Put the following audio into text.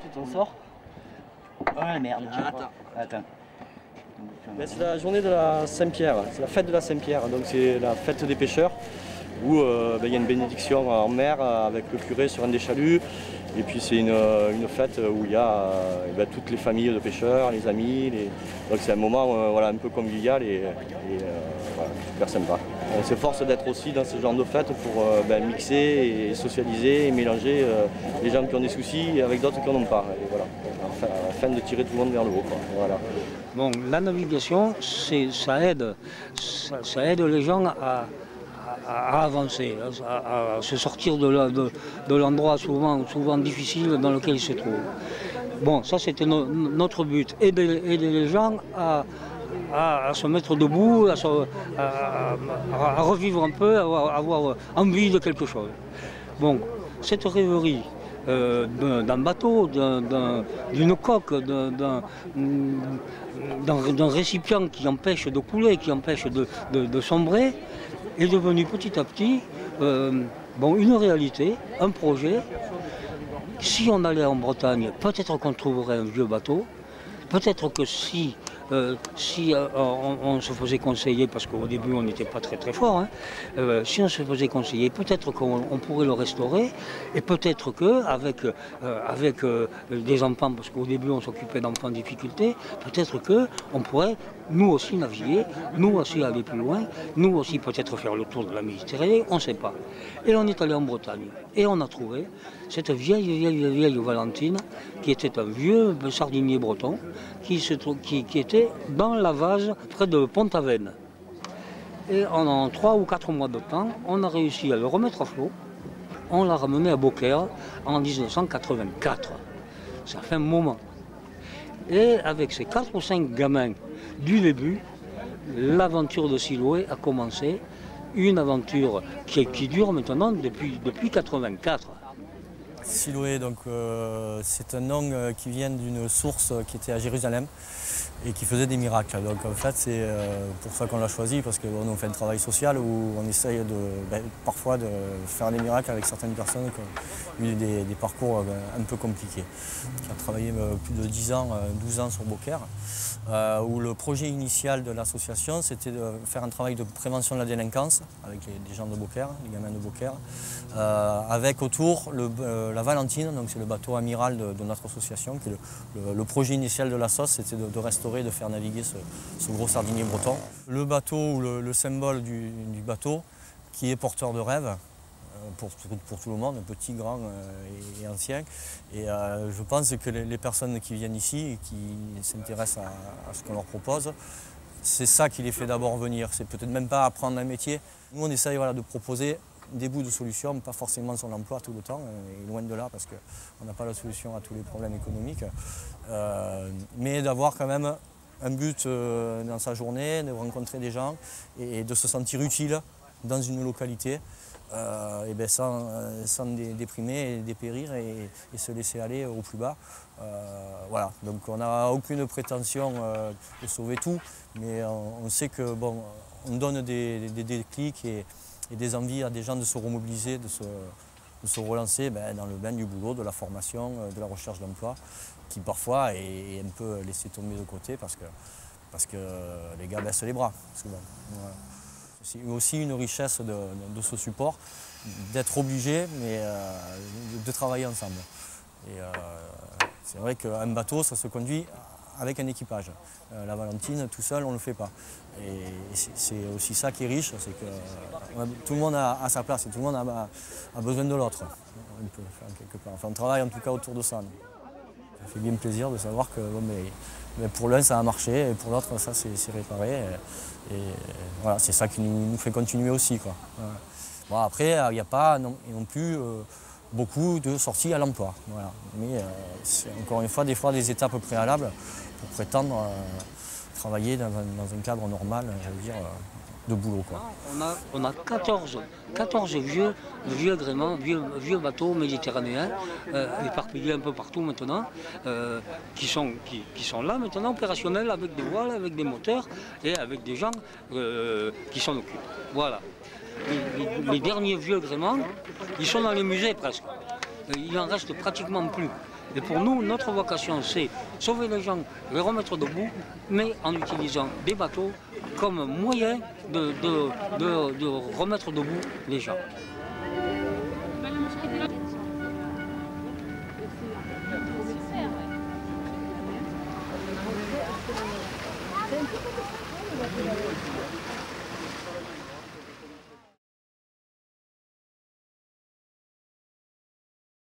tu t'en sors. Oh merde, attends. C'est la journée de la Saint-Pierre, c'est la fête de la Saint-Pierre, donc c'est la fête des pêcheurs où il y a une bénédiction en mer avec le curé sur un des chaluts. Et puis c'est une fête où il y a toutes les familles de pêcheurs, les amis. Donc c'est un moment voilà, un peu convivial et voilà, super sympa. On s'efforce d'être aussi dans ce genre de fête pour mixer et socialiser et mélanger les gens qui ont des soucis avec d'autres qui n'en ont pas. Et voilà, afin de tirer tout le monde vers le haut, quoi. Voilà. Bon, la navigation, ça aide les gens à avancer, à se sortir de l'endroit souvent difficile dans lequel ils se trouvent. Bon, ça c'était notre but, aider les gens à se mettre debout, à revivre un peu, à avoir envie de quelque chose. Bon, cette rêverie d'un bateau, d'une coque, d'un récipient qui empêche de couler, qui empêche de sombrer, est devenu petit à petit une réalité, un projet. Si on allait en Bretagne, peut-être qu'on trouverait un vieux bateau, peut-être que si on se faisait conseiller, parce qu'au début on n'était pas très fort, hein, si on se faisait conseiller, peut-être qu'on pourrait le restaurer, et peut-être qu'avec des enfants, parce qu'au début on s'occupait d'enfants en difficulté, peut-être qu'on pourrait nous aussi naviguer, nous aussi aller plus loin, nous aussi peut-être faire le tour de la Méditerranée, on ne sait pas. Et on est allé en Bretagne, et on a trouvé cette vieille Valentine, qui était un vieux sardinier breton, qui était dans la vase près de Pont-Aven. Et en 3 ou 4 mois de temps, on a réussi à le remettre à flot. On l'a ramené à Beaucaire en 1984. Ça fait un moment. Et avec ces 4 ou 5 gamins du début, l'aventure de Siloé a commencé. Une aventure qui dure maintenant depuis 1984. Siloé, donc c'est un nom qui vient d'une source qui était à Jérusalem et qui faisait des miracles. Donc en fait c'est pour ça qu'on l'a choisi, parce qu'on fait un travail social où on essaye parfois de faire des miracles avec certaines personnes qui ont eu des parcours un peu compliqués. Qui a travaillé plus de 10 ans, 12 ans sur Beaucaire, où le projet initial de l'association c'était de faire un travail de prévention de la délinquance avec les gens de Beaucaire, les gamins de Beaucaire, avec autour la Valentine, donc c'est le bateau amiral de notre association. Qui est le projet initial de la sauce, c'était de restaurer, de faire naviguer ce gros sardinier breton. Le bateau, ou le symbole du bateau, qui est porteur de rêve pour tout le monde, petit, grand et ancien. Et je pense que les personnes qui viennent ici et qui s'intéressent à ce qu'on leur propose, c'est ça qui les fait d'abord venir. C'est peut-être même pas apprendre un métier. Nous, on essaye de proposer des bouts de solutions, pas forcément sur l'emploi tout le temps, et loin de là, parce qu'on n'a pas la solution à tous les problèmes économiques, mais d'avoir quand même un but dans sa journée, de rencontrer des gens et de se sentir utile dans une localité, sans déprimer et dépérir et se laisser aller au plus bas. Voilà, donc on n'a aucune prétention de sauver tout, mais on sait que bon, on donne des déclics et des envies à des gens de se remobiliser, de se relancer dans le bain du boulot, de la formation, de la recherche d'emploi, qui parfois est un peu laissé tomber de côté parce que les gars baissent les bras souvent. Voilà. C'est aussi une richesse de ce support, d'être obligé, mais de travailler ensemble. Et c'est vrai qu'un bateau, ça se conduit avec un équipage. La Valentine, tout seul, on ne le fait pas. Et c'est aussi ça qui est riche, c'est que tout le monde a sa place et tout le monde a besoin de l'autre. On peut faire quelque part. Enfin, on travaille en tout cas autour de ça. Ça fait bien plaisir de savoir que mais pour l'un ça a marché et pour l'autre ça c'est réparé. Et voilà, c'est ça qui nous fait continuer aussi, quoi. Bon, après, il n'y a pas non plus beaucoup de sorties à l'emploi. Voilà. Mais c'est encore une fois des étapes préalables pour prétendre travailler dans un cadre normal, j'allais dire, de boulot, quoi. On a 14 vieux gréements, vieux bateaux méditerranéens, éparpillés un peu partout maintenant, qui sont là maintenant, opérationnels, avec des voiles, avec des moteurs et avec des gens qui s'en occupent. Voilà. Les derniers vieux gréements, ils sont dans les musées presque. il n'en reste pratiquement plus. Et pour nous, notre vocation, c'est sauver les gens, les remettre debout, mais en utilisant des bateaux comme moyen de remettre debout les gens.